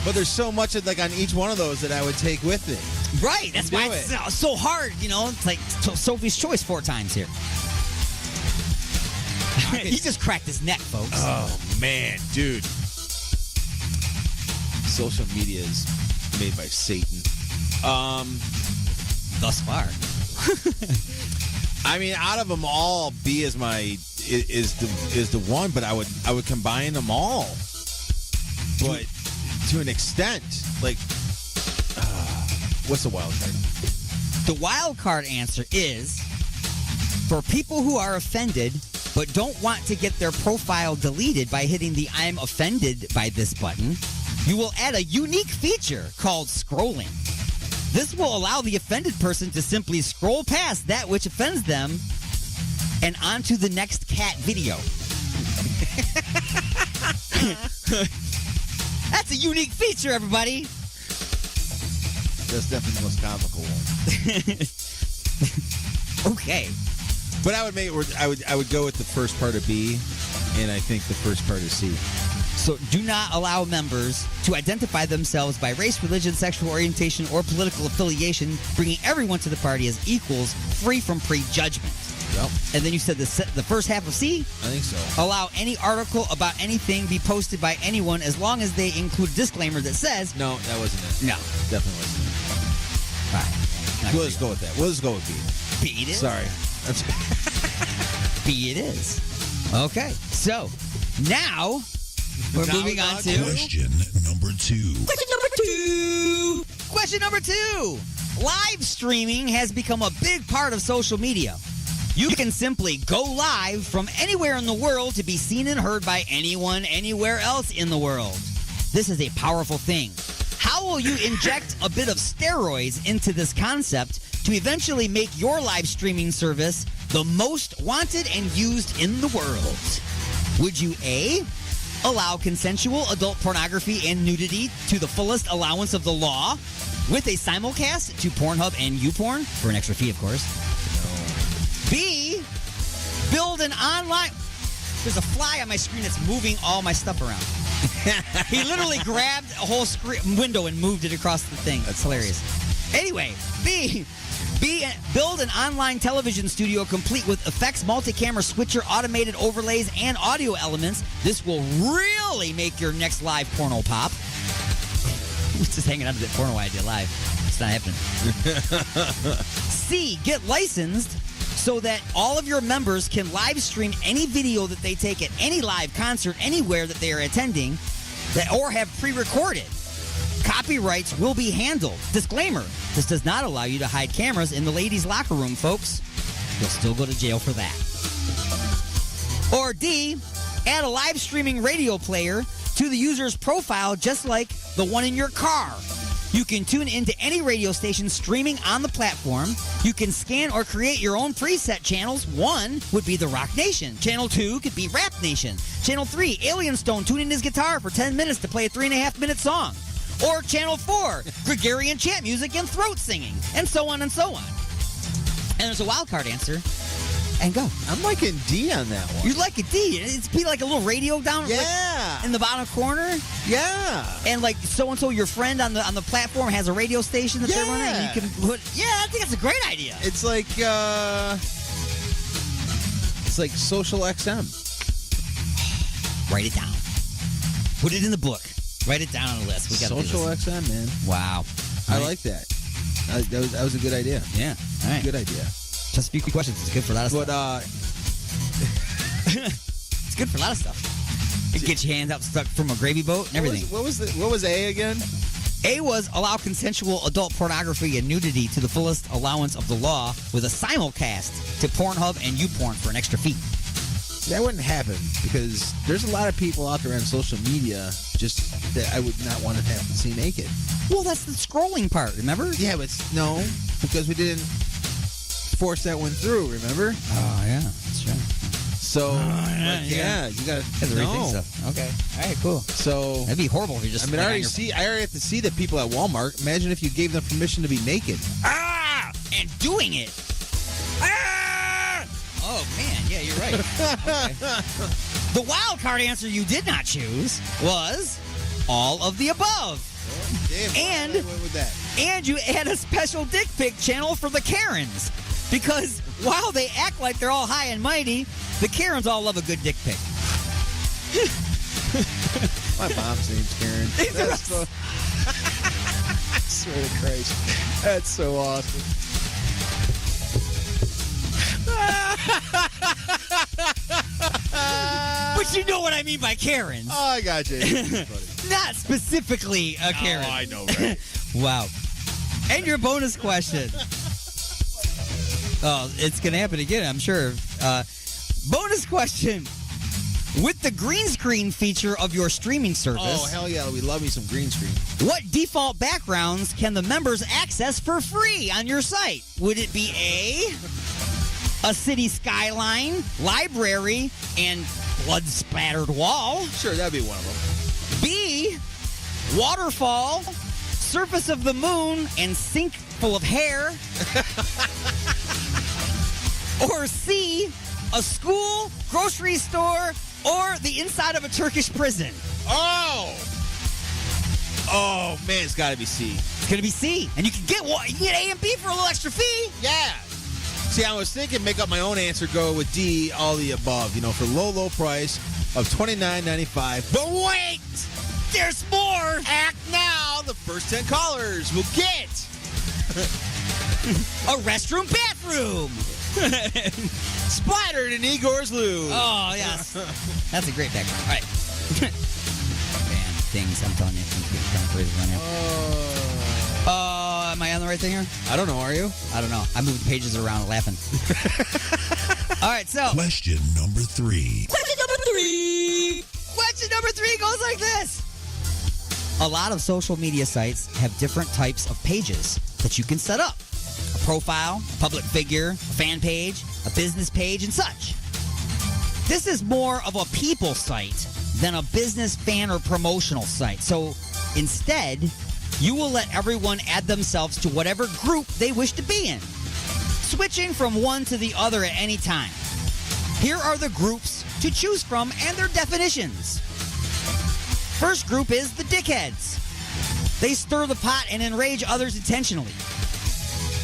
But there's so much of, like, on each one of those that I would take with me. Right. That's why it's so hard, you know. It's like Sophie's Choice 4 times here. He just cracked his neck, folks. Oh, man, dude. Social media is made by Satan. Thus far. I mean, out of them all, B is the one, but I would combine them all. But to an extent, like, what's the wild card? The wild card answer is for people who are offended but don't want to get their profile deleted by hitting the I'm offended by this button, you will add a unique feature called scrolling. This will allow the offended person to simply scroll past that which offends them and onto the next cat video. That's a unique feature, everybody. That's definitely the most comical one. Okay. But I would make it. I would go with the first part of B, and I think the first part of C. So do not allow members to identify themselves by race, religion, sexual orientation, or political affiliation, bringing everyone to the party as equals, free from prejudgment. Yep. And then you said the first half of C? I think so. Allow any article about anything be posted by anyone as long as they include a disclaimer that says... No, that wasn't it. No. Definitely wasn't it. All right. We'll just go with that. We'll just go with B. B it is. Sorry. B it is. Okay. So, now... We're moving on to question number 2. Question number 2. Live streaming has become a big part of social media. You can simply go live from anywhere in the world to be seen and heard by anyone, anywhere else in the world. This is a powerful thing. How will you inject a bit of steroids into this concept to eventually make your live streaming service the most wanted and used in the world? Would you A, allow consensual adult pornography and nudity to the fullest allowance of the law with a simulcast to Pornhub and YouPorn for an extra fee, of course? No. B, build an online... There's a fly on my screen that's moving all my stuff around. He literally grabbed a whole window and moved it across the thing. That's hilarious. Awesome. Anyway, B, build an online television studio complete with effects, multi-camera switcher, automated overlays, and audio elements. This will really make your next live porno pop. We're just hanging out to the porno idea live. It's not happening. C, get licensed so that all of your members can live stream any video that they take at any live concert anywhere that they are attending or have pre-recorded. Copyrights will be handled. Disclaimer, this does not allow you to hide cameras in the ladies' locker room, folks. You'll still go to jail for that. Or D, add a live streaming radio player to the user's profile just like the one in your car. You can tune into any radio station streaming on the platform. You can scan or create your own preset channels. 1 would be the Rock Nation. Channel 2 could be Rap Nation. Channel 3, Alien Stone tuning his guitar for 10 minutes to play a 3.5-minute song. Or Channel 4, Gregorian chant music and throat singing. And so on and so on. And there's a wild card answer. And go. I'm liking D on that one. You like a D. It's be like a little radio down in the bottom corner. Yeah. And like so-and-so, your friend on the platform has a radio station that they're running. And you can put... Yeah, I think that's a great idea. It's like Social XM. Write it down. Put it in the book. Write it down on the list. We got Social XM, man. Wow. I like that. That was a good idea. Yeah. All right. Good idea. Just a few quick questions. It's good for a lot of stuff. It's good for a lot of stuff. It gets your hands out stuck from a gravy boat and everything. What was A again? A was allow consensual adult pornography and nudity to the fullest allowance of the law with a simulcast to Pornhub and YouPorn for an extra fee. That wouldn't happen because there's a lot of people out there on social media just that I would not want to have to see naked. Well, that's the scrolling part, remember? Yeah, but no, because we didn't force that one through, remember? Oh, yeah, that's right. So, you got to rethink stuff. Okay, all right, cool. So that'd be horrible if you just. I already have to see the people at Walmart. Imagine if you gave them permission to be naked. And doing it. Oh man, yeah, you're right. Okay. The wild card answer you did not choose was all of the above. Damn, And- I went with that. And you add a special dick pic channel for the Karens. Because while they act like they're all high and mighty, the Karens all love a good dick pic. My mom's name's Karen. That's so, I swear to Christ. That's so awesome. But you know what I mean by Karens. Oh, I got you. That's funny. Not specifically a Karen. Oh, I know, right? Wow. And your bonus question. Oh, it's going to happen again, I'm sure. Bonus question. With the green screen feature of your streaming service, Oh, hell yeah. We love me some green screen. what default backgrounds can the members access for free on your site? Would it be A city skyline, library, and blood-splattered wall? Sure, that'd be one of them. B, waterfall, surface of the moon, and sink full of hair? Or C, a school, grocery store, or the inside of a Turkish prison? Oh! Oh, man, it's got to be C. It's gonna be C, and you can get A and B for a little extra fee. Yeah. See, I was thinking make up my own answer, go with D, all the above, for low price of $29.95. But wait! There's more. Act now! The first 10 callers will get A restroom, bathroom. splattered in Igor's loo. Oh yes, that's a great background. All right. Man, things I'm telling you, things kind of crazy around here. Am I on the right thing here? I don't know, are you? I don't know. I moved the pages around laughing. All right, so Question number 3. question number 3. Question number 3 goes like this. A lot of social media sites have different types of pages that you can set up. A profile, a public figure, a fan page, a business page, and such. This is more of a people site than a business, fan, or promotional site. So instead, you will let everyone add themselves to whatever group they wish to be in, switching from one to the other at any time. Here are the groups to choose from and their definitions. First group is the dickheads. They stir the pot and enrage others intentionally.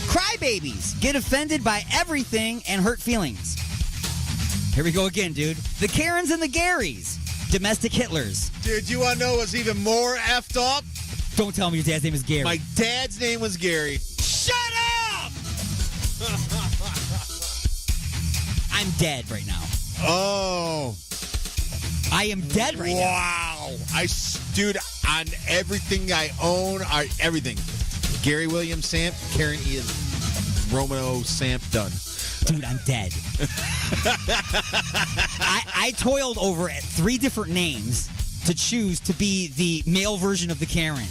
Crybabies get offended by everything and hurt feelings. Here we go again, dude. The Karens and the Garys, domestic Hitlers. Dude, you want to know what's even more effed up? Don't tell me your dad's name is Gary. My dad's name was Gary. Shut up! I'm dead right now. Oh. I am dead right now. Wow. Dude, on everything I own, everything. Gary William Samp, Karen Ian Romano Samp, done. Dude, I'm dead. I toiled over at 3 different names to choose to be the male version of the Karen.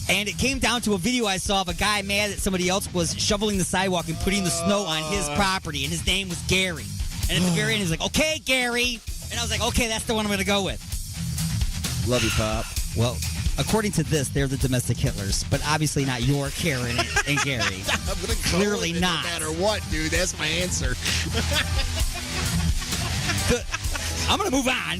And it came down to a video I saw of a guy mad that somebody else was shoveling the sidewalk and putting the snow on his property, and his name was Gary. And at the very end, he's like, okay, Gary. And I was like, okay, that's the one I'm going to go with. Love you, Pop. Well, according to this, they're the domestic Hitlers, but obviously not your Karen and Gary. I'm gonna Clearly go with it not. No matter what, dude. That's my answer. I'm going to move on.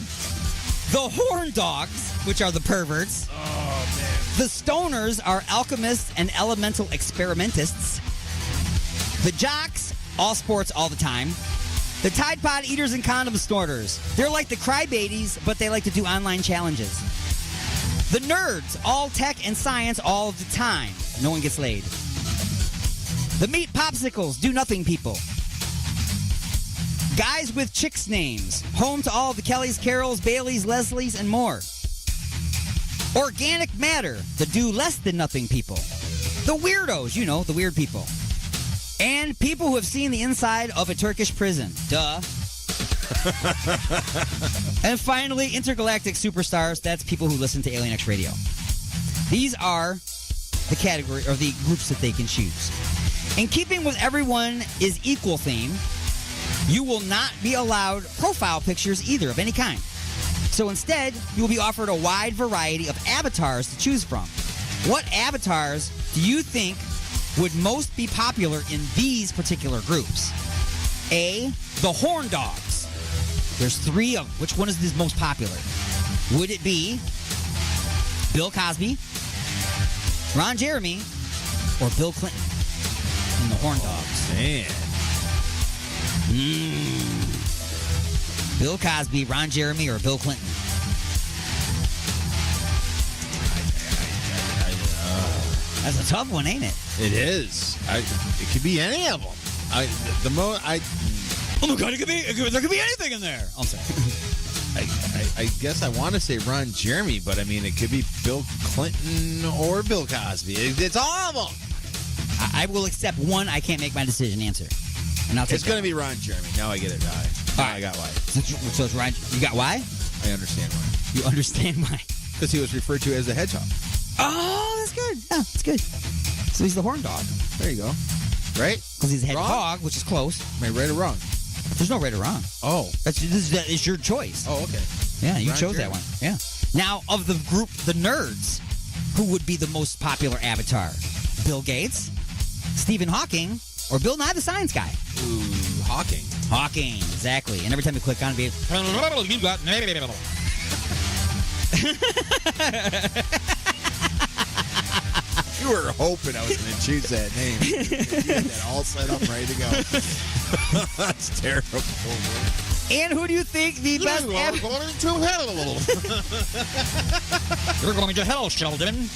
The horn dogs, which are the perverts. Oh, man. The stoners are alchemists and elemental experimentists. The jocks, all sports all the time. The Tide Pod eaters and condom snorters. They're like the crybabies, but they like to do online challenges. The nerds, all tech and science all of the time. No one gets laid. The meat popsicles, do nothing people. Guys with chicks' names, home to all of the Kellys, Carols, Baileys, Leslies, and more. Organic matter, the do less than nothing people. The weirdos, the weird people. And people who have seen the inside of a Turkish prison. Duh. And finally, intergalactic superstars. That's people who listen to Alien X Radio. These are the category or the groups that they can choose. In keeping with everyone is equal theme, you will not be allowed profile pictures either of any kind. So instead, you will be offered a wide variety of avatars to choose from. What avatars do you think would most be popular in these particular groups? A, the horn dogs. There's 3 of them. Which one is the most popular? Would it be Bill Cosby, Ron Jeremy, or Bill Clinton in the Horn Dogs? Man. Bill Cosby, Ron Jeremy, or Bill Clinton? That's a tough one, ain't it? It is. It could be any of them. Oh my God, there could be anything in there. I'm sorry. I guess I want to say Ron Jeremy, but I mean, it could be Bill Clinton or Bill Cosby. It's all of them. I will accept one. I can't make my decision answer. And I'll take It's going to be Ron Jeremy. Now I get it right. All right. I got why. So it's Ron. You got why? I understand why. You understand why? Because he was referred to as the hedgehog. Oh, that's good. Yeah, that's good. So he's the horn dog. There you go. Right? Because he's a Wrong? hedgehog, which is close. Am I right or wrong? There's no right or wrong. Oh. That is your choice. Oh, okay. Yeah, you Ron chose Jeremy. that one. Yeah. Now, of the group, the nerds, who would be the most popular avatar? Bill Gates, Stephen Hawking, or Bill Nye the Science Guy? Ooh, Hawking. Hawking, exactly. And every time you click on it, you got. You were hoping I was going to choose that name. You had that all set up, ready to go. That's terrible. And who do you think the best You're going to hell, Sheldon.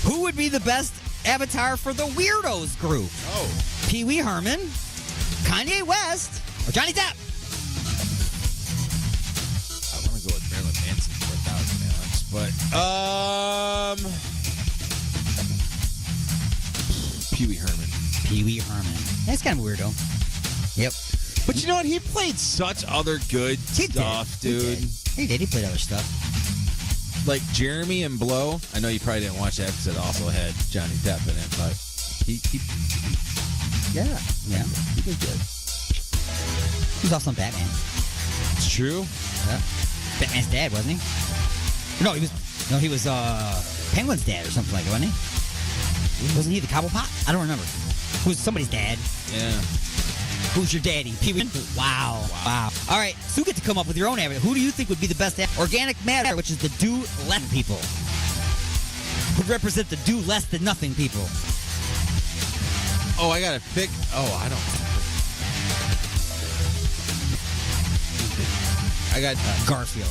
Who would be the best avatar for the Weirdos group? Oh. Pee Wee Herman, Kanye West, or Johnny Depp? I want to go with Marilyn Manson for 1,000, Alex. But, Pee Wee Herman. Pee Wee Herman. That's kind of weirdo. Yep. But you know what? He played such other good stuff, dude. He did. He played other stuff. Like Jeremy and Blow. I know you probably didn't watch that because it also had Johnny Depp in it, but he yeah, he did good. He was also on Batman. It's true. Yeah. Batman's dad, wasn't he? No, he was Penguin's dad or something like it, wasn't he? Wasn't he the Cobblepot? I don't remember. Who was somebody's dad? Yeah. Who's your daddy? Pee Wee. Wow. All right, so you get to come up with your own avatar. Who do you think would be the best organic matter, which is the do less people? Would represent the do less than nothing people. Oh, I gotta pick. Oh, I don't. I got Garfield.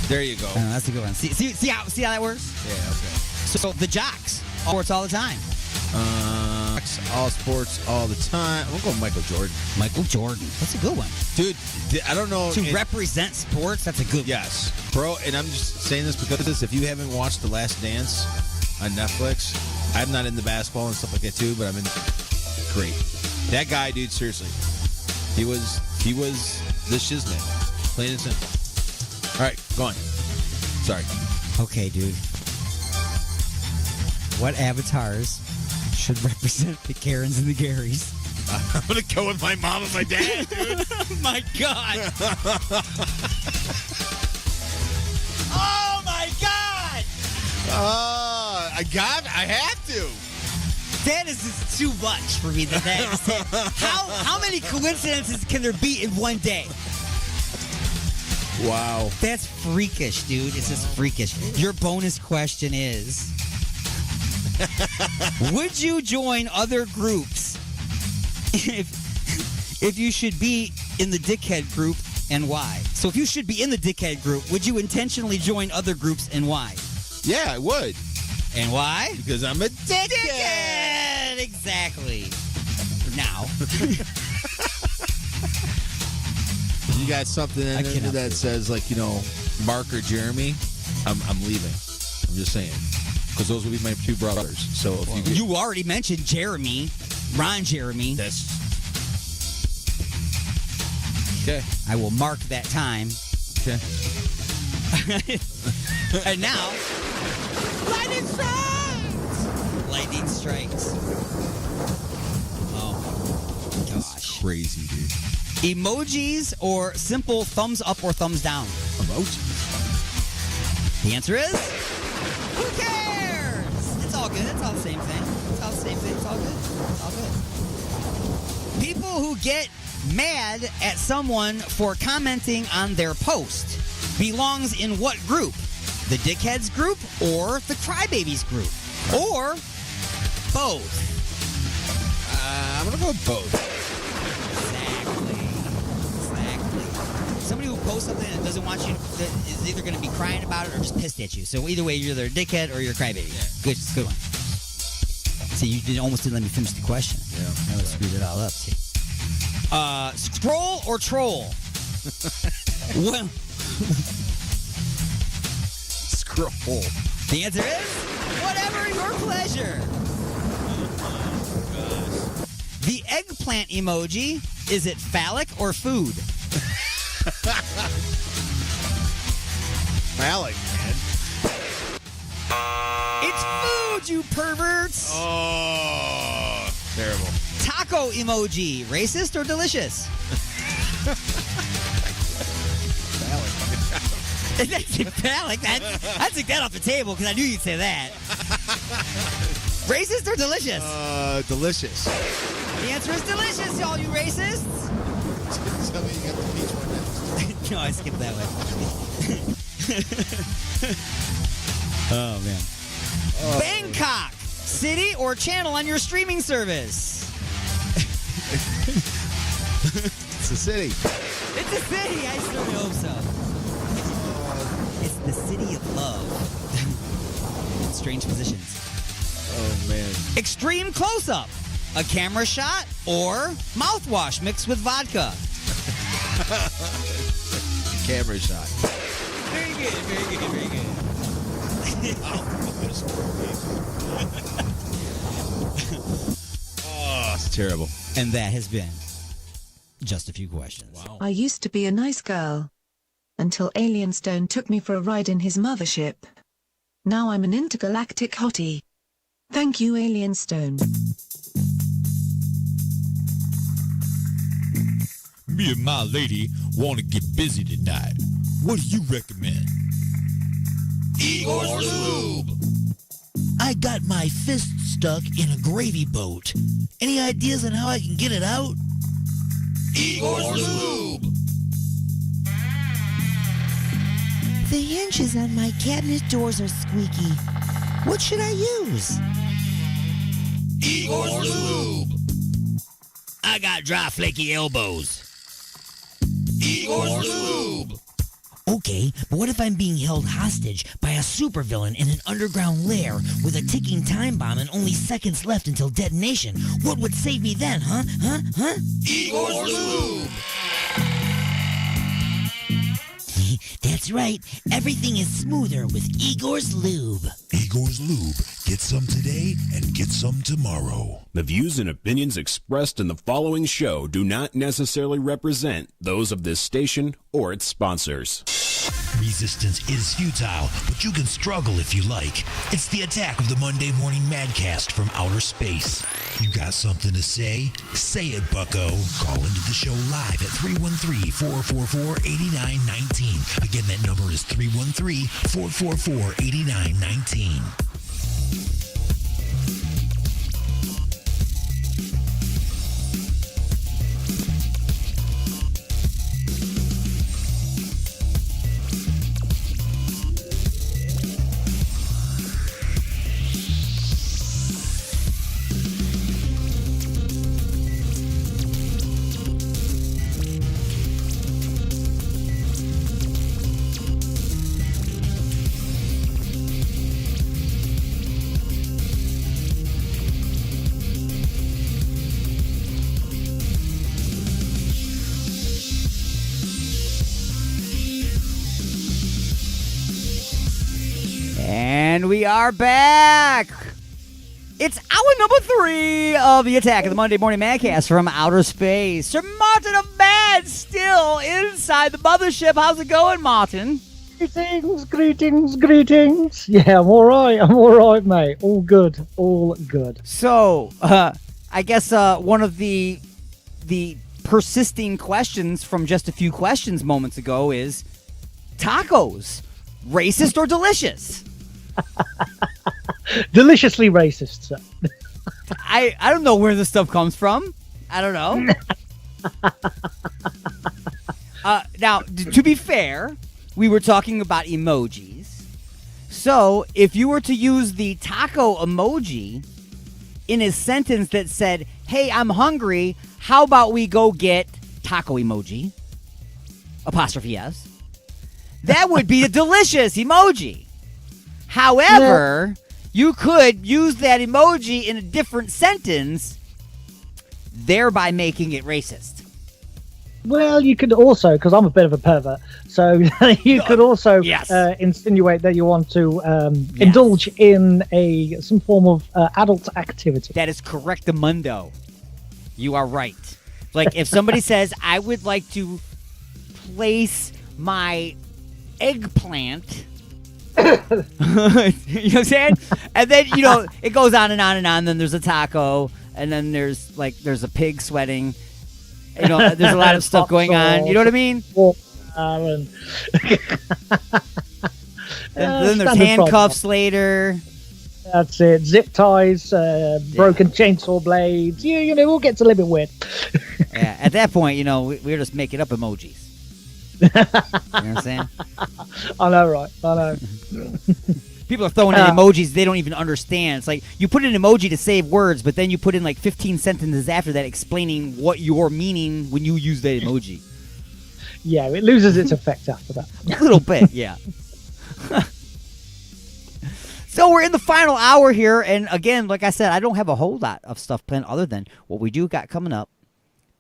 There you go. That's a good one. See how that works? Yeah. Okay. So the jocks, all sports all the time. All sports all the time. I'm going Michael Jordan. Michael Jordan. That's a good one. Dude, I don't know. To represent sports, that's a good one. Yes. Bro, and I'm just saying this because if you haven't watched The Last Dance on Netflix, I'm not into basketball and stuff like that too, but I'm in. Great. That guy, dude, seriously. He was the shiznit. Plain and simple. All right, go on. Sorry. Okay, dude. What avatars should represent the Karens and the Garys? I'm going to go with my mom and my dad, dude. My God. Oh, my God. I have to. That is just too much for me. How many coincidences can there be in one day? Wow. That's freakish, dude. It's just freakish. Your bonus question is, would you join other groups if you should be in the dickhead group, and why? So if you should be in the dickhead group, would you intentionally join other groups, and why? Yeah, I would. And why? Because I'm a Dickhead! Exactly. Now. You got something in there that says, like, you know, Mark or Jeremy, I'm leaving. I'm just saying. Because those would be my two brothers. So if you already mentioned Jeremy, Ron Jeremy. That's okay. I will mark that time. Okay. And now, lightning strikes! Lightning strikes. Oh, gosh. Crazy, dude. Emojis or simple thumbs up or thumbs down? Emojis. The answer is, who cares? It's all good. It's all the same thing. It's all the same thing. It's all good. It's all good. People who get mad at someone for commenting on their post belongs in what group? the Dickheads group or the Crybabies group? Or both? I'm going to go with both. Exactly. Somebody who posts something and doesn't want you that is either going to be crying about it or just pissed at you. So either way, you're either a dickhead or you're a crybaby. Yeah. Good one. See, you almost didn't let me finish the question. Yeah. I would have screwed it all up. See. Scroll or troll? Well, Scroll. the answer is whatever your pleasure. The eggplant emoji, is it phallic or food? Phallic, man. It's food, you perverts. Oh, terrible. Taco emoji, racist or delicious? That's phallic. I took that off the table because I knew you'd say that. Racist or delicious? Delicious. The answer is delicious, all you racists. Tell me you got the peach one next. No, I skipped that one. Oh, man. Bangkok, city or channel on your streaming service? It's a city. It's a city. I certainly hope so. It's the city of love. Strange positions. Oh, man. Extreme close-up, a camera shot, or mouthwash mixed with vodka? Camera shot. Very good, very good, very good. Oh, it's terrible. And that has been just a few questions. Wow. I used to be a nice girl. Until Alien Stone took me for a ride in his mothership. Now I'm an intergalactic hottie. Thank you, Alien Stone. Me and my lady want to get busy tonight. What do you recommend? Igor's Lube. I got my fist stuck in a gravy boat. Any ideas on how I can get it out? Igor's Lube. The hinges on my cabinet doors are squeaky. What should I use? Igor's Lube. I got dry, flaky elbows. Igor's Lube. Okay, but what if I'm being held hostage by a supervillain in an underground lair with a ticking time bomb and only seconds left until detonation? What would save me then, huh? Igor's Lube. That's right. Everything is smoother with Igor's Lube. Igor's Lube. Get some today and get some tomorrow. The views and opinions expressed in the following show do not necessarily represent those of this station or its sponsors. Resistance is futile, but you can struggle if you like. It's the attack of the Monday Morning Madcast from outer space. You got something to say? Say it, bucko. Call into the show live at 313-444-8919. Again, that number is 313-444-8919. And we are back. It's hour number 3 of the Attack of the Monday Morning Madcast from outer space. Sir Martin of Mad still inside the mothership. How's it going, Martin? Greetings. Yeah, I'm all right, mate. All good. So, I guess one of the persisting questions from just a few questions moments ago is tacos, racist or delicious? Deliciously racist, sir. I don't know where this stuff comes from. I don't know. Now, to be fair, we were talking about emojis. So if you were to use the taco emoji in a sentence that said, hey, I'm hungry, how about we go get taco emoji, apostrophe S, that would be a delicious emoji. However, you could use that emoji in a different sentence, thereby making it racist. Well, you could also, because I'm a bit of a pervert, so you could also Yes. insinuate that you want to indulge in some form of adult activity. That is correctamundo. You are right. Like if somebody says, I would like to place my eggplant. You know what I'm saying? And then, it goes on and on and on. Then there's a taco, and then there's a pig sweating. There's a lot of stuff going on. You know what I mean? And Then there's standard handcuffs problem. later. That's it. Zip ties, broken chainsaw blades. We'll get a little bit weird. Yeah, at that point, we're just making up emojis. You know what I'm saying? I know, right? I know. People are throwing in emojis they don't even understand. It's like you put an emoji to save words, but then you put in like 15 sentences after that explaining what you're meaning when you use that emoji. Yeah, it loses its effect after that. A little bit, yeah. So we're in the final hour here, and again, like I said, I don't have a whole lot of stuff planned other than what we do got coming up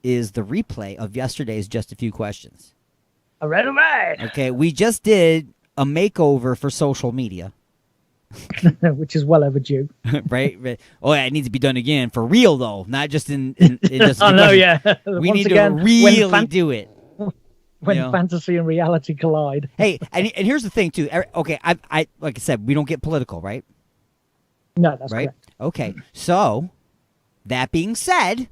is the replay of yesterday's Just a Few Questions. All right. Okay, we just did a makeover for social media. Which is well overdue. right? Oh, yeah, it needs to be done again for real, though, not just in just. I know, yeah. We Once need again, to really do it. when fantasy and reality collide. Hey, and here's the thing too. Okay, I like I said, we don't get political, right? No, that's Right. correct. Okay, so that being said,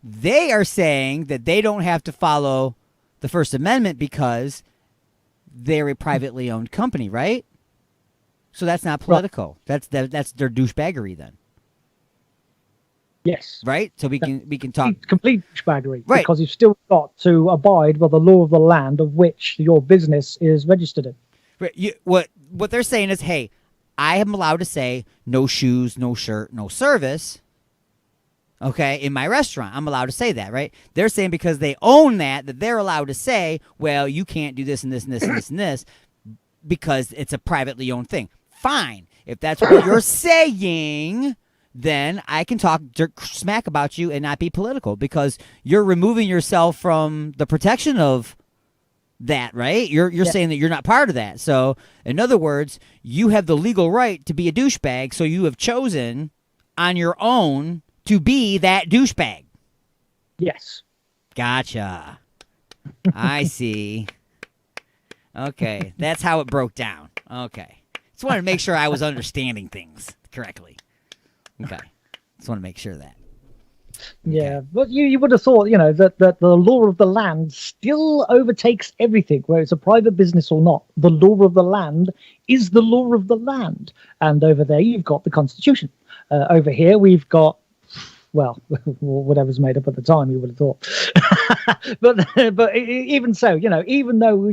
they are saying that they don't have to follow the First Amendment because they're a privately owned company, right? So that's not political. That's their douchebaggery then, Yes. right? So we can talk. Complete douchebaggery. Right. Because you've still got to abide by the law of the land of which your business is registered in. Right, what they're saying is, hey, I am allowed to say no shoes, no shirt, no service. Okay, in my restaurant, I'm allowed to say that, right? They're saying because they own that they're allowed to say, well, you can't do this and this and this and this and this because it's a privately owned thing. Fine. If that's what you're saying, then I can talk smack about you and not be political because you're removing yourself from the protection of that, right? You're saying that you're not part of that. So, in other words, you have the legal right to be a douchebag, so you have chosen on your own to be that douchebag. Yes. Gotcha. I see. Okay, that's how it broke down. Okay. Just wanted to make sure I was understanding things correctly. Okay. Just want to make sure of that. Yeah, but you would have thought, that the law of the land still overtakes everything, whether it's a private business or not. The law of the land is the law of the land. And over there, you've got the Constitution. Over here, we've got, well, whatever's made up at the time, you would have thought. but even so, even though,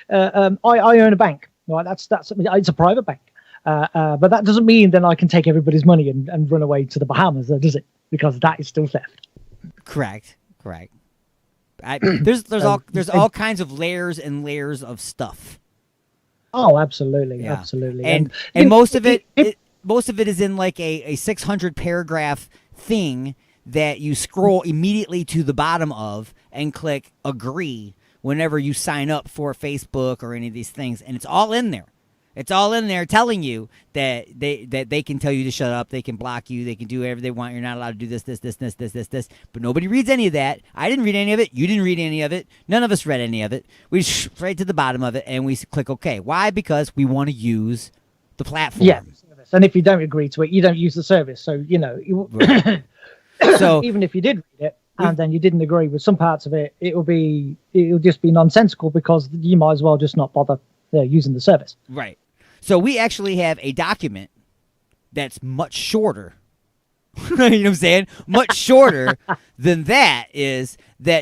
I own a bank, right? That's it's a private bank. But that doesn't mean then I can take everybody's money and run away to the Bahamas, does it? Because that is still theft. Correct. There's all kinds of layers and layers of stuff. Oh, absolutely, Yeah. absolutely. And most of it is in like a 600 paragraph thing that you scroll immediately to the bottom of and click agree whenever you sign up for Facebook or any of these things, and it's all in there. It's all in there telling you that they can tell you to shut up, they can block you, they can do whatever they want. You're not allowed to do this. But nobody reads any of that. I didn't read any of it. You didn't read any of it. None of us read any of it. We just right to the bottom of it and we click OK. Why? Because we want to use the platform. Yeah. And if you don't agree to it, you don't use the service. So, Right. So even if you did read it and then you didn't agree with some parts of it, it'll just be nonsensical because you might as well just not bother using the service. Right. So we actually have a document that's much shorter You know what I'm saying? Much shorter than that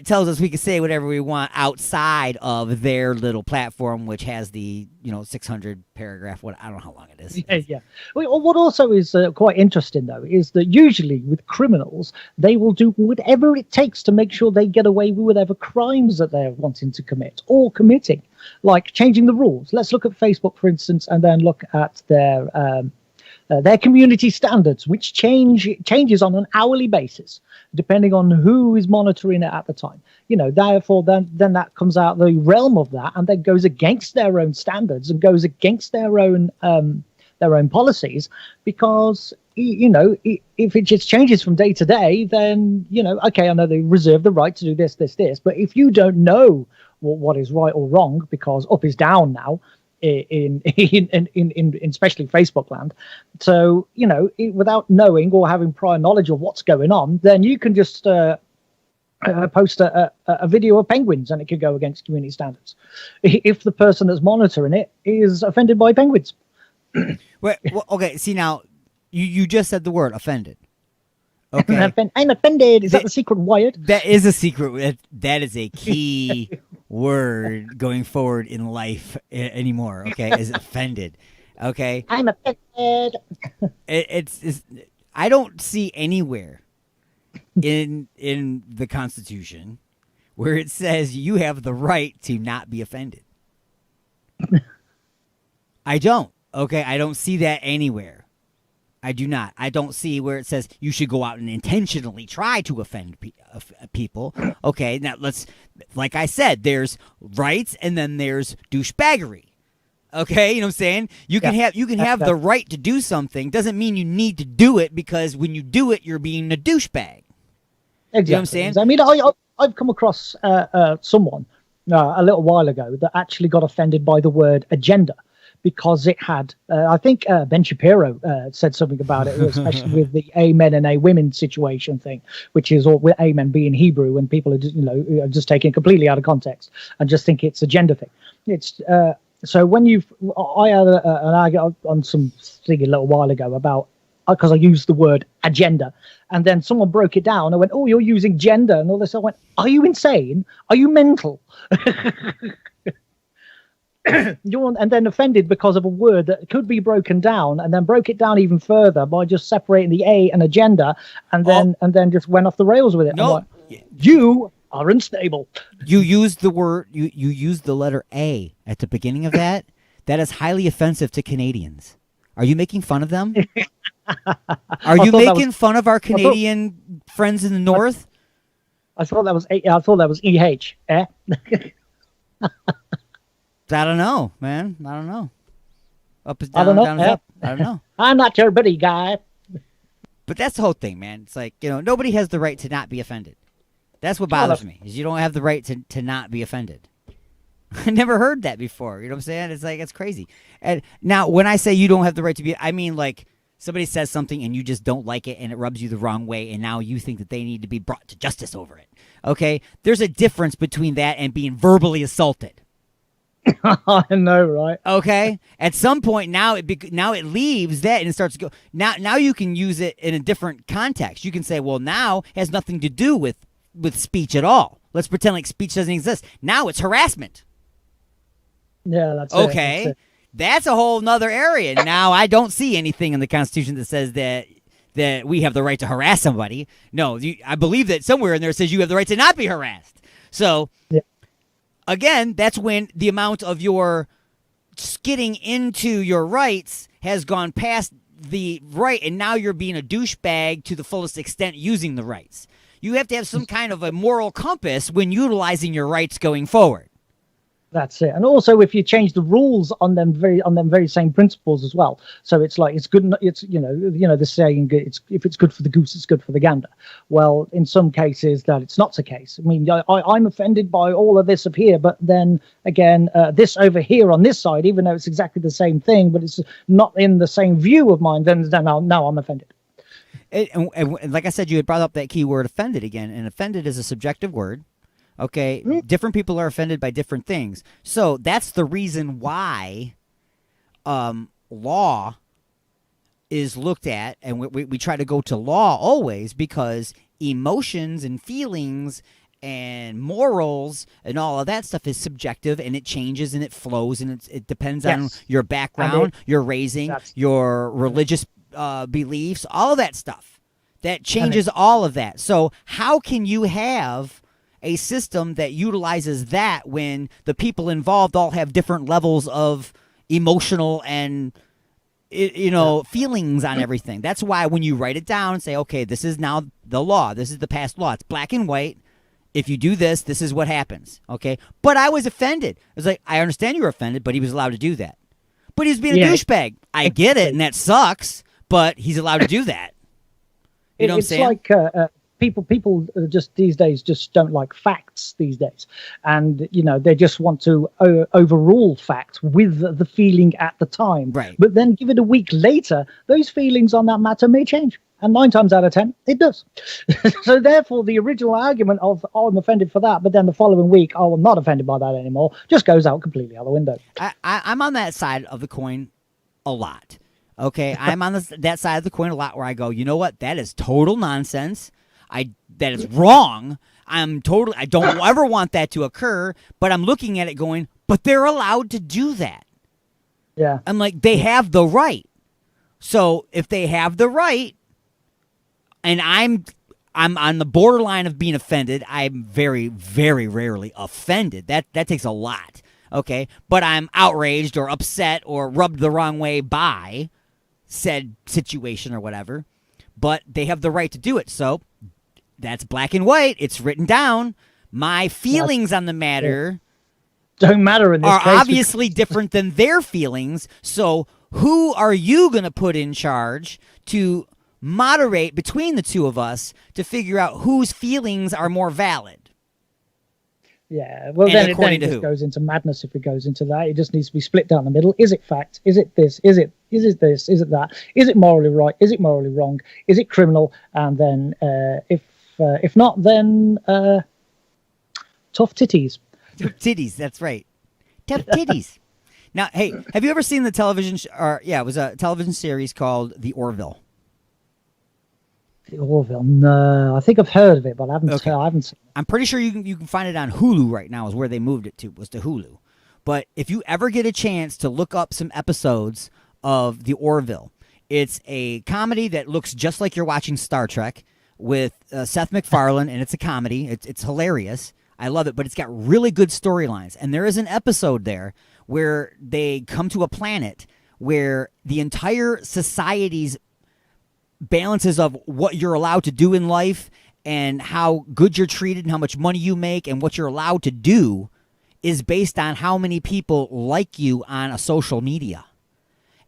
tells us we can say whatever we want outside of their little platform, which has the 600 paragraph. I don't know how long it is. Yeah. Well, what also is quite interesting though is that usually with criminals they will do whatever it takes to make sure they get away with whatever crimes that they're wanting to commit or committing, like changing the rules. Let's look at Facebook, for instance, and then look at their community standards, which changes on an hourly basis, depending on who is monitoring it at the time. Therefore, then that comes out the realm of that, and then goes against their own standards and goes against their own policies, because if it just changes from day to day, then okay, I know they reserve the right to do this, but if you don't know what is right or wrong, because up is down now, in especially Facebook land. So, without knowing or having prior knowledge of what's going on, then you can just post a video of penguins and it could go against community standards if the person that's monitoring it is offended by penguins. Well, okay, see now, you just said the word offended. Okay. I'm offended. Is that the secret, Wyatt? That is a secret. That is a key word going forward in life anymore. Okay, is offended. Okay, I'm offended. It's I don't see anywhere in the Constitution where it says you have the right to not be offended. I don't. Okay, I don't see that anywhere. I do not. I don't see where it says you should go out and intentionally try to offend people. Okay, now like I said, there's rights and then there's douchebaggery. Okay, you know what I'm saying? You can have the right to do something. Doesn't mean you need to do it, because when you do it, you're being a douchebag. Exactly. You know what I'm saying? I mean, I've come across someone a little while ago that actually got offended by the word agenda, because it had, I think Ben Shapiro said something about it, especially with the amen and a women situation thing, which is all with amen being Hebrew, and people are just taking it completely out of context and just think it's a gender thing. It's so when I had an argument on some thing a little while ago about, because I used the word agenda, and then someone broke it down. I went, "Oh, you're using gender," and all this. I went, "Are you insane? Are you mental?" And then offended because of a word that could be broken down, and then broke it down even further by just separating the A and agenda, and then just went off the rails with it. No, like, you are unstable. You used the word. You used the letter A at the beginning of that. That is highly offensive to Canadians. Are you making fun of them? Are you making fun of our Canadian friends in the North? I thought that was EH. Eh? I don't know, man. I don't know. Up is down, down is up. I don't know. I'm not your buddy guy. But that's the whole thing, man. It's like, nobody has the right to not be offended. That's what bothers me, is you don't have the right to not be offended. I never heard that before. You know what I'm saying? It's like, it's crazy. And now, when I say you don't have the right to be, I mean, like, somebody says something and you just don't like it and it rubs you the wrong way, and now you think that they need to be brought to justice over it. Okay? There's a difference between that and being verbally assaulted. I know, right? Okay. At some point now, it leaves that and it starts to go. Now you can use it in a different context. You can say, well, now it has nothing to do with speech at all. Let's pretend like speech doesn't exist. Now it's harassment. Yeah, that's okay. That's it. That's a whole nother area. Now I don't see anything in the Constitution that says that we have the right to harass somebody. No, I believe that somewhere in there it says you have the right to not be harassed. So. Yeah. Again, that's when the amount of your skidding into your rights has gone past the right, and now you're being a douchebag to the fullest extent using the rights. You have to have some kind of a moral compass when utilizing your rights going forward. That's it. And also, if you change the rules on them very same principles as well. So it's like, it's good. It's, the saying, if it's good for the goose, it's good for the gander. Well, in some cases that it's not the case. I mean, I'm offended by all of this up here, but then again, this over here on this side, even though it's exactly the same thing, but it's not in the same view of mine, then now I'm offended. And like I said, you had brought up that key word offended again, and offended is a subjective word. Okay, different people are offended by different things. So that's the reason why law is looked at, and we try to go to law always, because emotions and feelings and morals and all of that stuff is subjective, and it changes and it flows, and it depends on your background, your raising, your religious beliefs, all of that stuff. That changes all of that. So how can you have a system that utilizes that when the people involved all have different levels of emotional and feelings on everything? That's why when you write it down and say, okay, this is now the law, this is the past law, it's black and white. If you do this, this is what happens. Okay, but I was offended. I was like, I understand you were offended, but he was allowed to do that. But he was being a douchebag. I get it, and that sucks. But he's allowed to do that. You know what I'm saying? It's like people just these days just don't like facts these days, and they just want to overrule facts with the feeling at the time. Right. But then give it a week later, those feelings on that matter may change, and 9 times out of 10 it does. So therefore, the original argument of I'm offended for that, but then the following week I'm not offended by that anymore, just goes out completely out the window. I'm on that side of the coin a lot. Okay, I'm on that side of the coin a lot where I go, you know what? That is total nonsense. That is wrong. I don't ever want that to occur, but I'm looking at it going, but they're allowed to do that. Yeah. I'm like, they have the right. So if they have the right, and I'm on the borderline of being offended, I'm very, very rarely offended. That takes a lot. Okay, but I'm outraged or upset or rubbed the wrong way by said situation or whatever. But they have the right to do it. So that's black and white. It's written down. My feelings on the matter don't matter in this case. Are obviously different than their feelings. So who are you going to put in charge to moderate between the two of us to figure out whose feelings are more valid? Yeah, well, then it just goes into madness if it goes into that. It just needs to be split down the middle. Is it fact? Is it this? Is it this? Is it that? Is it morally right? Is it morally wrong? Is it criminal? And then if not, then tough titties. Tough titties, that's right. Tough titties. Now, hey, have you ever seen the television? It was a television series called The Orville. The Orville? No, I think I've heard of it, but I haven't. Okay. I haven't seen it. I'm pretty sure you can find it on Hulu right now. Is where they moved it to, was to Hulu. But if you ever get a chance to look up some episodes of The Orville, it's a comedy that looks just like you're watching Star Trek with Seth MacFarlane, and it's a comedy. It's hilarious. I love it, but it's got really good storylines. And there is an episode there where they come to a planet where the entire society's balances of what you're allowed to do in life and how good you're treated and how much money you make and what you're allowed to do is based on how many people like you on a social media.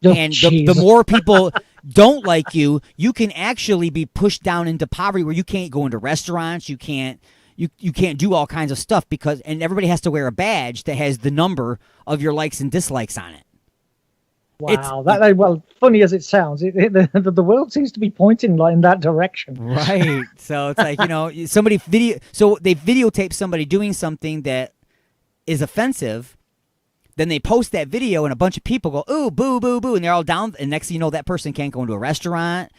And the more people don't like you, you can actually be pushed down into poverty where you can't go into restaurants, you can't do all kinds of stuff and everybody has to wear a badge that has the number of your likes and dislikes on it. Wow, well, funny as it sounds, the world seems to be pointing in that direction. Right. So it's like, so they videotape somebody doing something that is offensive, then they post that video and a bunch of people go, ooh, boo, boo, boo, and they're all down, and next thing you know, that person can't go into a restaurant,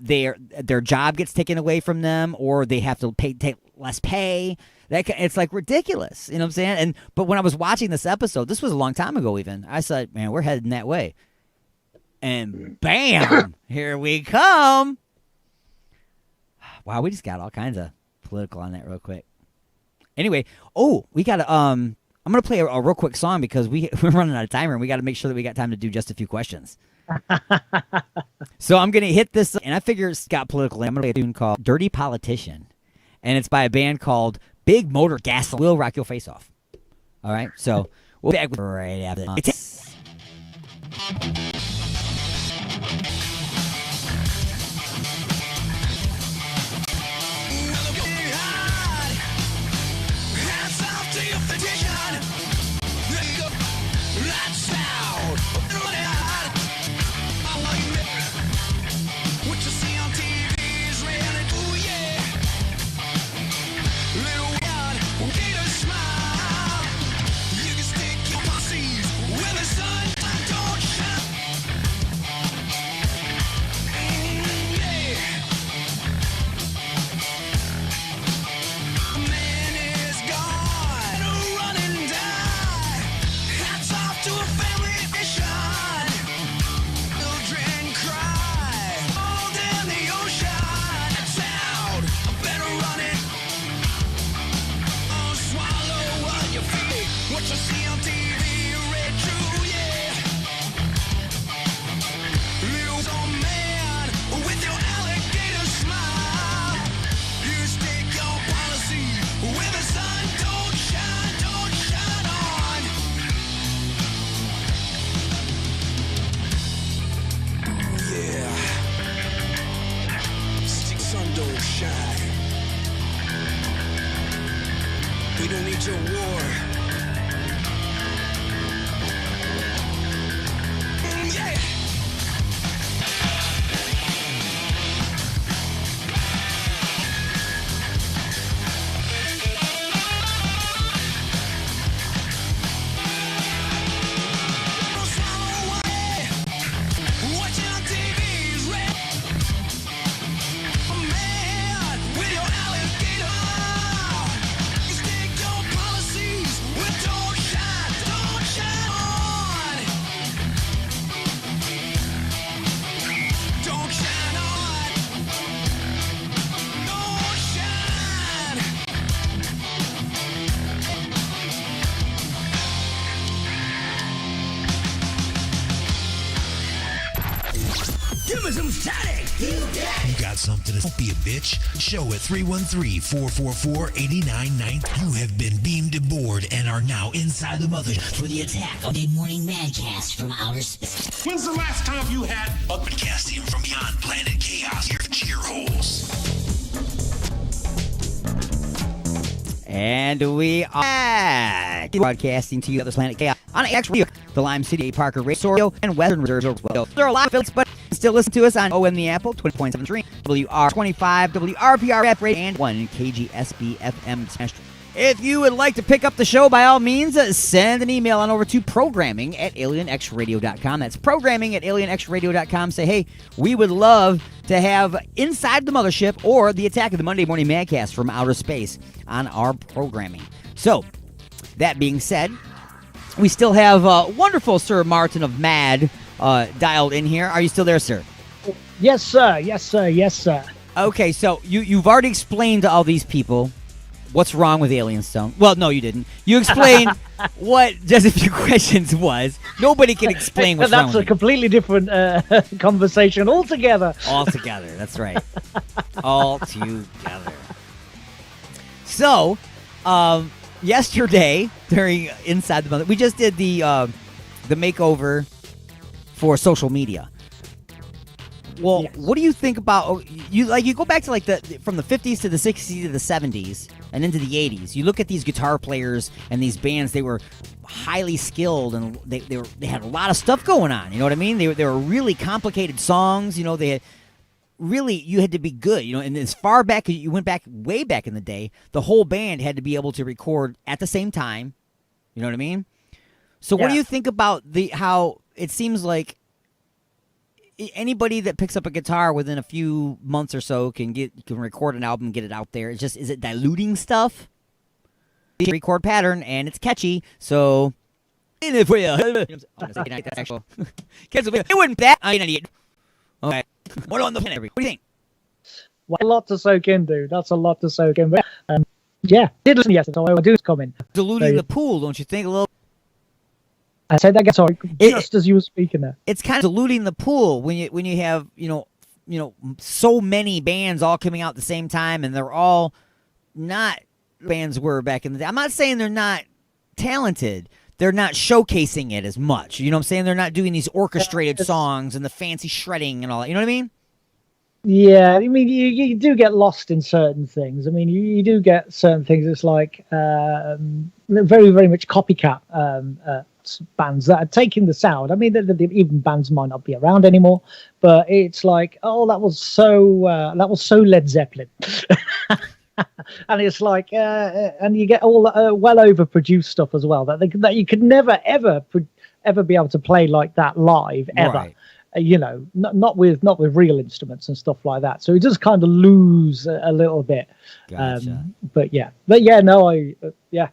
their job gets taken away from them, or they have to take less pay. It's like ridiculous, you know what I'm saying? But when I was watching this episode, this was a long time ago even, I said, man, we're heading that way. And bam, here we come. Wow, we just got all kinds of political on that real quick. Anyway, we got to, I'm going to play a real quick song because we're running out of time here and we got to make sure that we got time to do just a few questions. So I'm going to hit this, and I figure it's got political. I'm going to play a tune called Dirty Politician, and it's by a band called Big Motor Gasoline. We'll rock your face off. All right, so we'll be back right after this. Smile. You can stick your pussies where the sun don't shine. shine. We don't need your war. Yeah. Watching on TV's red. Man, with your alligator. You stick your policies with don't shine on. Don't shine on. Don't shine. Give me some static! You got something to... Don't be a bitch. Show at 313-444-8990. You have been beamed aboard and are now inside the mothership For the attack of the morning madcast from outer space. When's the last time you had broadcasting from beyond planet chaos? Your cheer holes. And we are back, broadcasting to you other planet chaos on X-Radio, the Lime City, Parker, Radio, and Western Reserves. Well, there are a lot of affiliates, but still listen to us on OM the Apple, 20.7 Dream, WR25, WRPR Rap Radio, and 1 KGSB FM Smash. If you would like to pick up the show, by all means, send an email on over to programming@alienxradio.com. That's programming@alienxradio.com. Say, hey, we would love to have Inside the Mothership or the Attack of the Monday Morning Madcast from outer space on our programming. So, that being said, we still have wonderful Sir Martin of Mad dialed in here. Are you still there, sir? Yes, sir. Yes, sir. Yes, sir. Okay, so you've already explained to all these people what's wrong with Alien Stone. Well, no, you didn't. You explained what Just a Few Questions was. Nobody can explain what's wrong with That's a completely different conversation altogether. Altogether, that's right. Altogether. So, yesterday, during Inside the Mother, we just did the makeover for social media. Well, Yes. what do you think about you go back to like from the 50s to the 60s to the 70s and into the 80s. You look at these guitar players and these bands, they were highly skilled and they had a lot of stuff going on, you know what I mean? They were really complicated songs, you know, they had really, you had to be good, you know, and as far back as you went back, way back in the day, the whole band had to be able to record at the same time, you know what I mean? So what do you think about how it seems like anybody that picks up a guitar within a few months or so can record an album and get it out there? It's just, is it diluting stuff? Record pattern and it's catchy, so it wouldn't bet. I'm an idiot. Okay, what on the pen? What do you think? Well, a lot to soak in, dude. That's a lot to soak in. But, yeah, did listen yesterday, so I do comment. Diluting the pool, don't you think? A little. I said that again. Sorry, just as you were speaking there. It's kind of diluting the pool when you have you know so many bands all coming out at the same time, and they're all not bands were back in the day. I'm not saying they're not talented. They're not showcasing it as much. You know what I'm saying? They're not doing these orchestrated songs and the fancy shredding and all that. You know what I mean? Yeah, I mean, you do get lost in certain things. I mean, you do get certain things. It's like very, very much copycat bands that are taking the sound. I mean, even bands might not be around anymore, but it's like, oh, that was so Led Zeppelin. And it's like, and you get all well overproduced stuff as well that you could never ever be able to play like that live ever. Right. You know, not with real instruments and stuff like that. So it does kind of lose a little bit. Gotcha. But yeah, no, yeah.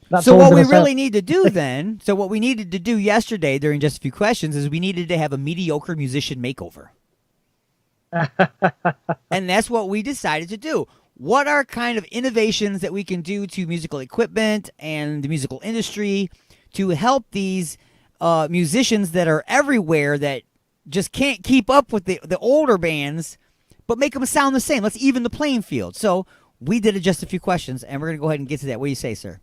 That's so all what I'm we gonna say. really need to do then, so what we needed to do yesterday during Just a Few Questions is we needed to have a mediocre musician makeover. And that's what we decided to do. What are kind of innovations that we can do to musical equipment and the musical industry to help these musicians that are everywhere that just can't keep up with the older bands, but make them sound the same? Let's even the playing field. So we did Just a Few Questions, and we're going to go ahead and get to that. What do you say, sir?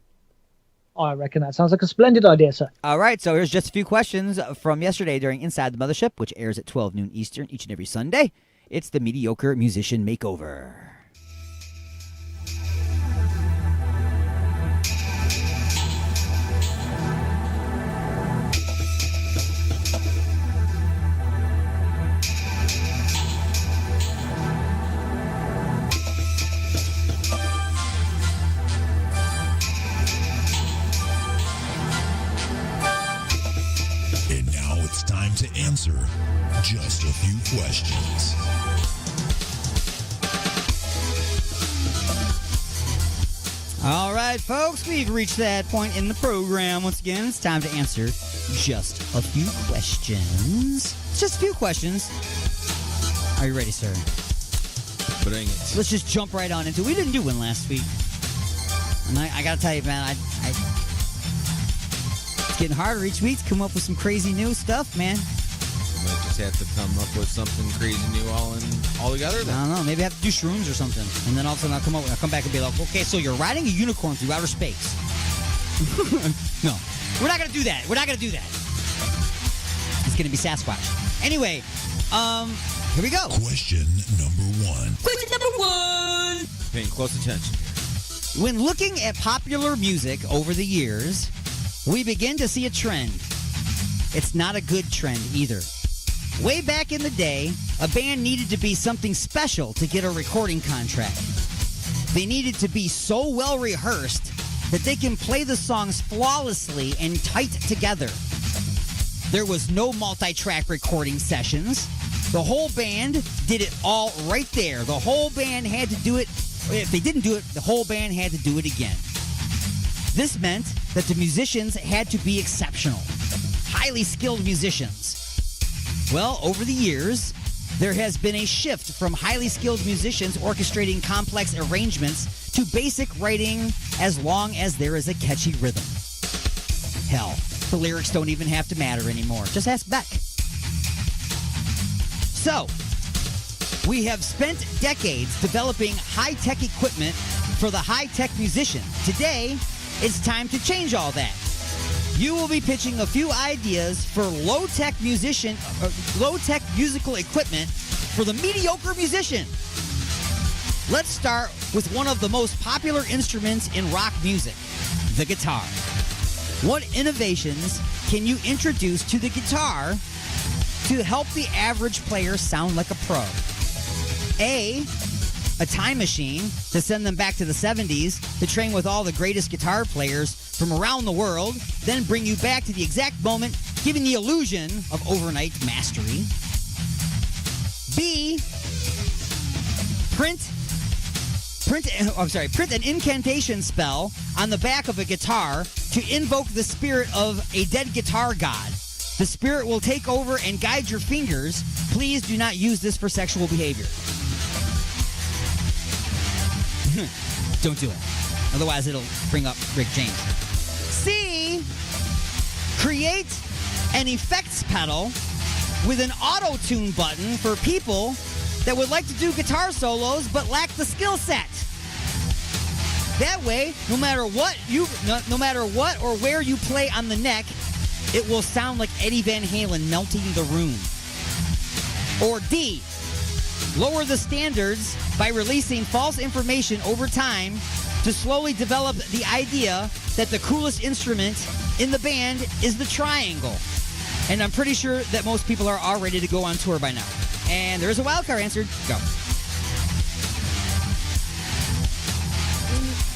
I reckon that sounds like a splendid idea, sir. All right, so here's Just a Few Questions from yesterday during Inside the Mothership, which airs at 12 noon Eastern each and every Sunday. It's the Mediocre Musician Makeover. answer just a few questions. All right, folks, we've reached that point in the program. Once again, it's time to answer just a few questions. Just a few questions. Are you ready, sir? Bring it. Let's just jump right on into it. We didn't do one last week. And I got to tell you, man, it's getting harder each week to come up with some crazy new stuff, man. You might just have to come up with something crazy new all together I then. don't know. Maybe I have to do shrooms or something. And then all of a sudden I'll come back and be like, okay, so you're riding a unicorn through outer space. No. We're not going to do that. We're not going to do that. It's going to be Sasquatch. Anyway, here we go. Question number 1. Question number 1. Paying close attention here. When looking at popular music over the years, we begin to see a trend. It's not a good trend either. Way back in the day, a band needed to be something special to get a recording contract. They needed to be so well rehearsed that they can play the songs flawlessly and tight together. There was no multi-track recording sessions. The whole band did it all right there. The whole band had to do it. If they didn't do it, the whole band had to do it again. This meant that the musicians had to be exceptional, highly skilled musicians. Well, over the years, there has been a shift from highly skilled musicians orchestrating complex arrangements to basic writing as long as there is a catchy rhythm. Hell, the lyrics don't even have to matter anymore. Just ask Beck. So, we have spent decades developing high-tech equipment for the high-tech musician. Today, it's time to change all that. You will be pitching a few ideas for low-tech musical equipment for the mediocre musician. Let's start with one of the most popular instruments in rock music, the guitar. What innovations can you introduce to the guitar to help the average player sound like a pro? A time machine to send them back to the 70s to train with all the greatest guitar players from around the world, then bring you back to the exact moment, giving the illusion of overnight mastery. B, print an incantation spell on the back of a guitar to invoke the spirit of a dead guitar god. The spirit will take over and guide your fingers. Please do not use this for sexual behavior. Don't do it. Otherwise, it'll bring up Rick James. C, create an effects pedal with an auto-tune button for people that would like to do guitar solos but lack the skill set. That way, no matter what or where you play on the neck, it will sound like Eddie Van Halen melting the room. Or D, lower the standards by releasing false information over time to slowly develop the idea that the coolest instrument in the band is the triangle. And I'm pretty sure that most people are all ready to go on tour by now. And there's a wild card answered. Go.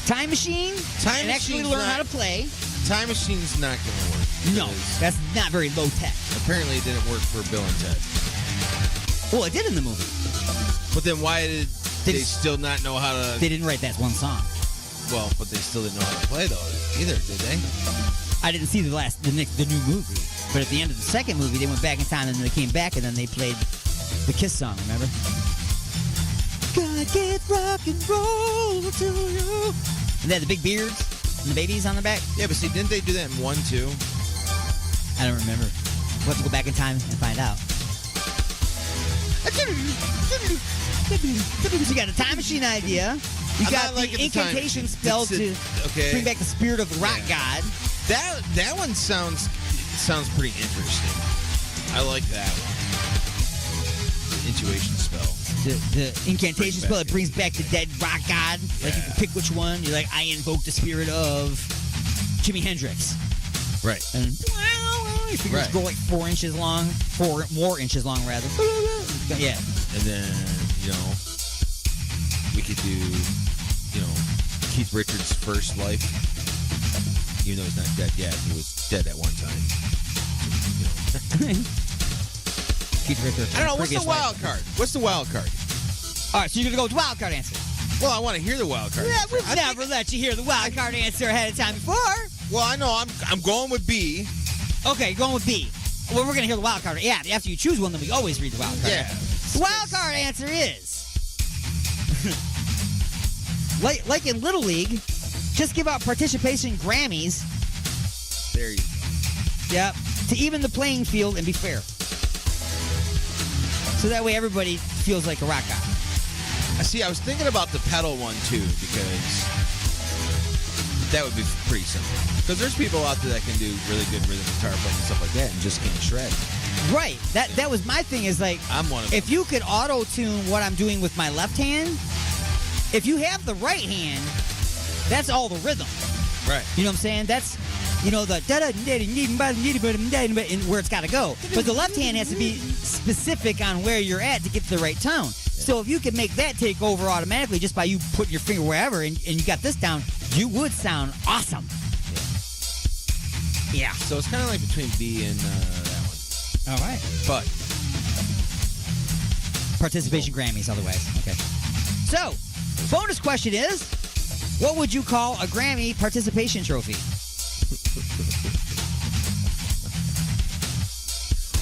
Time machine? And actually learn how to play. Time Machine's not going to work. No, that's not very low tech. Apparently it didn't work for Bill and Ted. Well, it did in the movie. But then why did they still not know how to... They didn't write that one song. Well, but they still didn't know how to play, though, either, did they? I didn't see the new movie. But at the end of the second movie, they went back in time and then they came back and then they played the Kiss song, remember? Gotta get rock and roll to you. And they had the big beards and the babies on their back. Yeah, but see, didn't they do that in 1, 2? I don't remember. We'll have to go back in time and find out. You got a time machine idea. You got the incantation spell to bring back the spirit of the rock god. That one sounds pretty interesting. I like that one. The intuition spell. The incantation spell that brings back the dead rock god. Like you can pick which one. You're like, I invoke the spirit of Jimi Hendrix. Right. And your fingers go like 4 inches long. 4 more inches long, rather. Yeah. And then, we could do, Keith Richards' first life. Even though he's not dead yet. He was dead at one time. Keith Richards. I don't know. What's the Previous life. wild card? What's the wild card? All right, so you're going to go with wild card answer. Well, I want to hear the wild card. Yeah, answer. we've I never let you hear the wild card answer ahead of time before. Well, I know. I'm going with B. Okay, going with B. Well, we're going to hear the wild card. Yeah, after you choose one, then we always read the wild card. Yeah. The wild card answer is like in Little League, just give out participation Grammys. There you go. Yep. To even the playing field and be fair. So that way everybody feels like a rock guy. I see. I was thinking about the pedal one too because that would be pretty simple. Because there's people out there that can do really good rhythm guitar playing and stuff like that and just can't shred. Right. That was my thing is like, I'm one of them. if you could auto-tune what I'm doing with my left hand, if you have the right hand, that's all the rhythm. Right. You know what I'm saying? That's, you know, the where it's got to go. But the left hand has to be specific on where you're at to get to the right tone. So if you could make that take over automatically just by you putting your finger wherever and you got this down, you would sound awesome. Yeah. So it's kind of like between B and that one. All right. But participation Grammys otherwise. Okay. So, bonus question is, what would you call a Grammy participation trophy?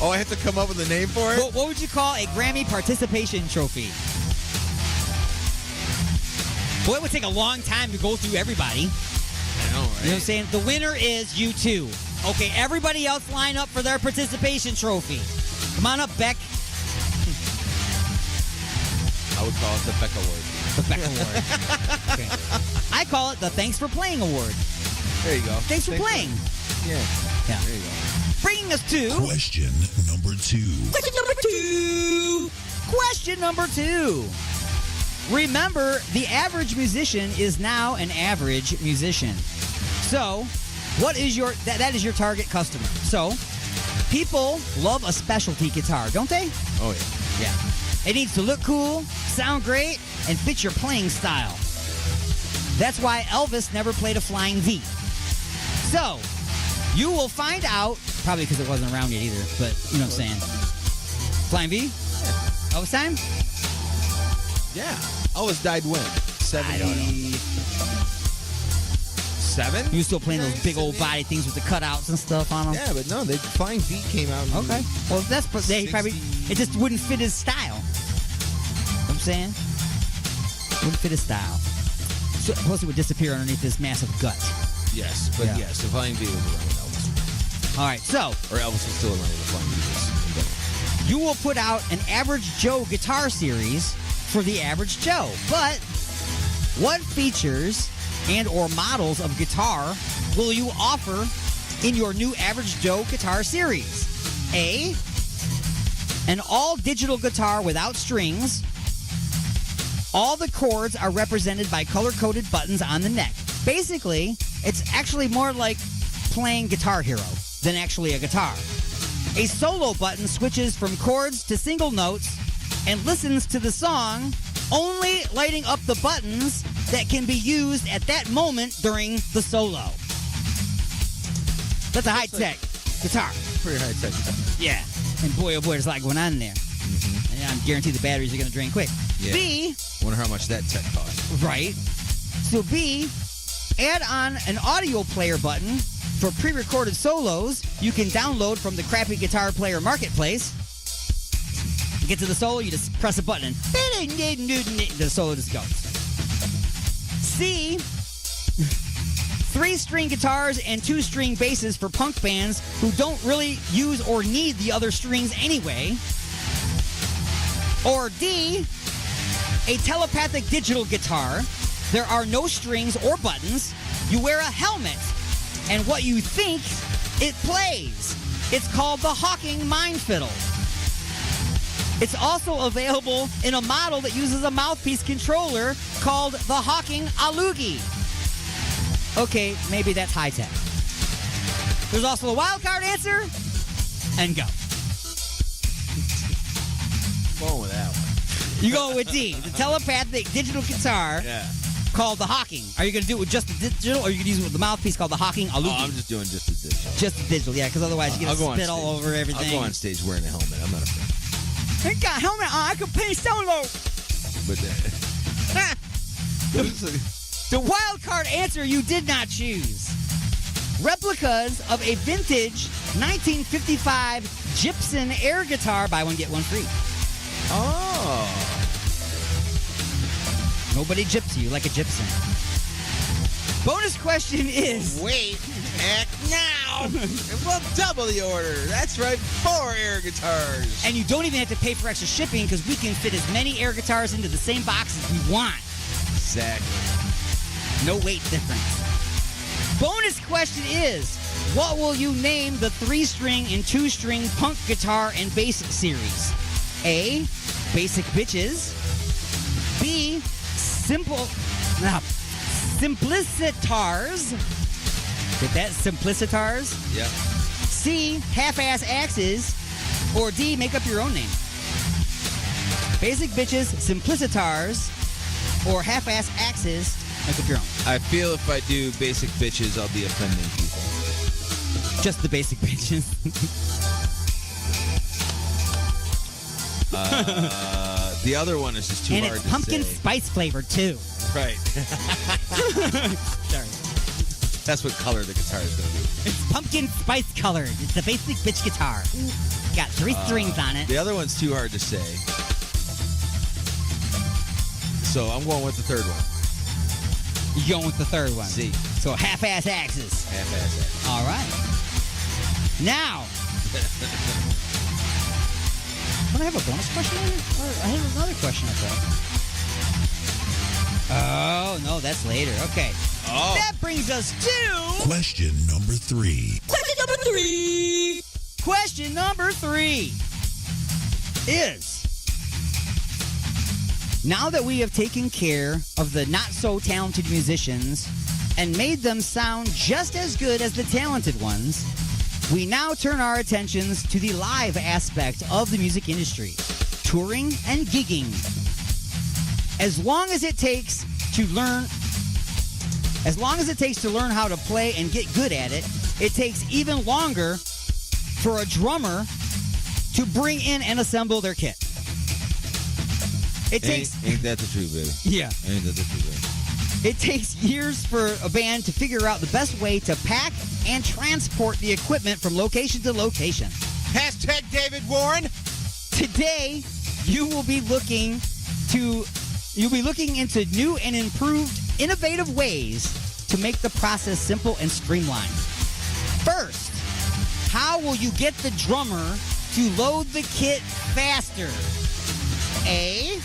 oh, I have to come up with a name for it? What would you call a Grammy participation trophy? Well, it would take a long time to go through everybody. I know, right? You know what I'm saying? The winner is U2. Okay, everybody else line up for their participation trophy. Come on up, Beck. I would call it the Beck Award. The Beck Award. Okay. I call it the Thanks for Playing Award. There you go. Thanks for playing. Yeah. Yeah. There you go. Bringing us to Question number 2. question number 2. Remember, the average musician is now an average musician. So, what is your that is your target customer. So, people love a specialty guitar, don't they? Oh, yeah. Yeah. It needs to look cool, sound great, and fit your playing style. That's why Elvis never played a Flying V. So, you will find out, probably because it wasn't around yet either, but you know what I'm saying. Flying V? Elvis time? Yeah. Elvis died when? 70... I don't know. 7? You were still playing those big old body things with the cutouts and stuff on them? Yeah, but no, the Flying V came out in Okay. Well, that's they probably 60. it just wouldn't fit his style. You know what I'm saying? Wouldn't fit his style. So, plus, it would disappear underneath this massive gut. Yes, but Yeah. yes, the Flying V was around when Elvis. All right, so Or Elvis was still around when the Flying V was invented. you will put out an Average Joe guitar series for the Average Joe. But what features and or models of guitar will you offer in your new Average Joe guitar series? A, an all-digital guitar without strings. All the chords are represented by color-coded buttons on the neck. Basically, it's actually more like playing Guitar Hero than actually a guitar. A solo button switches from chords to single notes and listens to the song, only lighting up the buttons that can be used at that moment during the solo. That's a high-tech guitar. Pretty high tech guitar. Yeah. And boy, oh boy, there's a lot going on in there. And I'm guaranteed the batteries are going to drain quick. Yeah. B, Wonder how much that tech cost. right. So B, add on an audio player button for pre-recorded solos you can download from the Crappy Guitar Player Marketplace. You get to the solo, you just press a button and the solo just goes. C, 3-string guitars and 2-string basses for punk bands who don't really use or need the other strings anyway. Or D, a telepathic digital guitar. There are no strings or buttons. You wear a helmet, and what you think, it plays. It's called the Hawking Mind Fiddle. It's also available in a model that uses a mouthpiece controller called the Hawking Alugi. Okay, maybe that's high tech. There's also a wild card answer, and go. Going with that one. You go with D, the telepathic digital guitar Yeah. called the Hawking. Are you going to do it with just the digital, or are you going to use it with the mouthpiece called the Hawking Alugi? Oh, I'm just doing just the digital. Just the digital, yeah, because otherwise you get I'll to go on spit all stage. over everything. I'll go on stage wearing a helmet. I'm not afraid. Ain't got a helmet on. I can play solo. But The wild card answer you did not choose. Replicas of a vintage 1955 Gibson air guitar. Buy one, get one free. oh, Nobody gyps you like a Gibson. Bonus question is... wait, act now. We'll double the order. That's right, 4 air guitars. And you don't even have to pay for extra shipping because we can fit as many air guitars into the same box as we want. Exactly. No weight difference. Bonus question is, what will you name the 3-string and 2-string punk guitar and bass series? A, Basic Bitches. B, Simplicitars. Get that? Simplicitars. Yep. C, Half-Ass Axes. Or D, make up your own name. Basic Bitches, Simplicitars, or Half-Ass Axes, make up your own. I feel if I do basic bitches, I'll be offending people. Just the Basic Bitches. The other one is just too And hard it's to pumpkin say. spice flavored, too. Right. Sorry. That's what color the guitar is going to be. It's pumpkin spice colored. It's the Basic Bitch guitar. Got 3 strings on it. The other one's too hard to say. So I'm going with the third one. You going with the third one? C. So Half-Ass Axes. Half-ass act. All right. Now. Don't I have a bonus question on it? Or I have another question, I thought. Oh, no, that's later. Okay. Oh. That brings us to... Question number 3. Question number 3. Question number 3 is... Now that we have taken care of the not-so-talented musicians and made them sound just as good as the talented ones, we now turn our attentions to the live aspect of the music industry, touring and gigging. As long as it takes to learn how to play and get good at it, it takes even longer for a drummer to bring in and assemble their kit. It takes Ain't that the truth, baby? yeah. Ain't that the truth, baby? It takes years for a band to figure out the best way to pack and transport the equipment from location to location. Hashtag David Warren. Today, you'll be looking into new and improved, innovative ways to make the process simple and streamlined. First, how will you get the drummer to load the kit faster? A,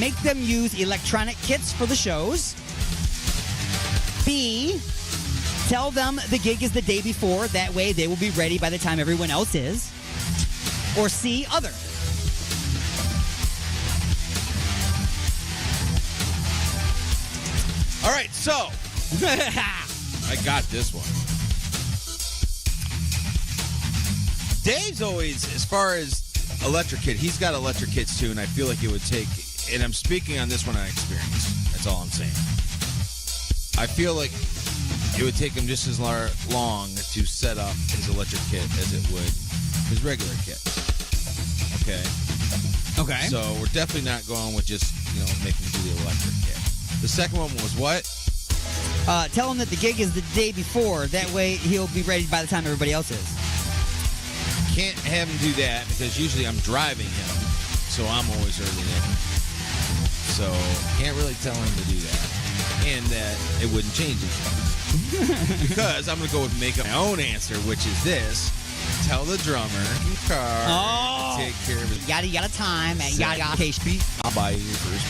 make them use electronic kits for the shows. B, tell them the gig is the day before. That way they will be ready by the time everyone else is. Or C, other. All right, so I got this one. Dave's always, as far as electric kit, he's got electric kits too, and I feel like it would take, and I'm speaking on this one on experience. That's all I'm saying. I feel like it would take him just as long to set up his electric kit as it would his regular kit. Okay? Okay. So we're definitely not going with just, making do the electric kit. The second one was what? Tell him that the gig is the day before. That way he'll be ready by the time everybody else is. Can't have him do that because usually I'm driving him, so I'm always early there. So can't really tell him to do that, and that it wouldn't change anything. Because I'm gonna go with make up my own answer, which is this: tell the drummer in the car to take care of his. You got a time. You got a case. I'll buy you your first